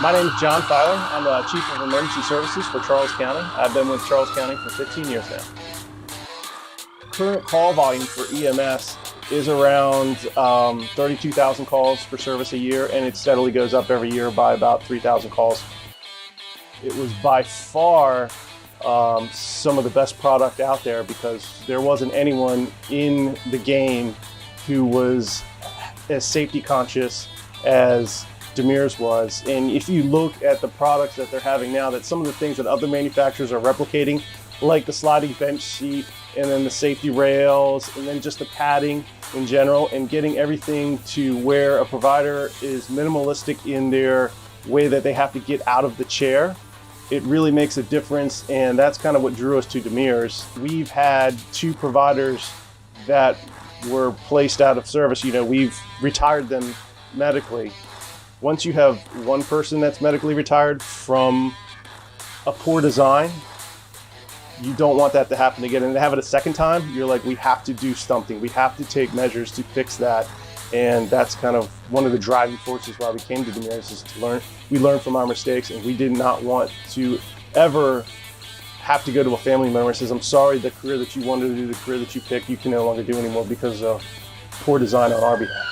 My name is John Fowler. I'm the Chief of Emergency Services for Charles County. I've been with Charles County for 15 years now. Current call volume for EMS is around 32,000 calls for service a year, and it steadily goes up every year by about 3,000 calls. It was by far some of the best product out there because there wasn't anyone in the game who was as safety conscious as Demers was. And if you look at the products that they're having now, that some of the things that other manufacturers are replicating, like the sliding bench seat and then the safety rails and then just the padding in general, and getting everything to where a provider is minimalistic in their way that they have to get out of the chair, it really makes a difference. And that's kind of what drew us to Demers. We've had 2 providers that were placed out of service. You know, we've retired them medically. Once you have one person that's medically retired from a poor design, you don't want that to happen again. And to have it a second time, you're like, we have to do something. We have to take measures to fix that. And that's kind of one of the driving forces why we came to Demers, is to learn. We learned from our mistakes, and we did not want to ever have to go to a family member and says, I'm sorry, the career that you wanted to do, the career that you picked, you can no longer do anymore because of poor design on our behalf.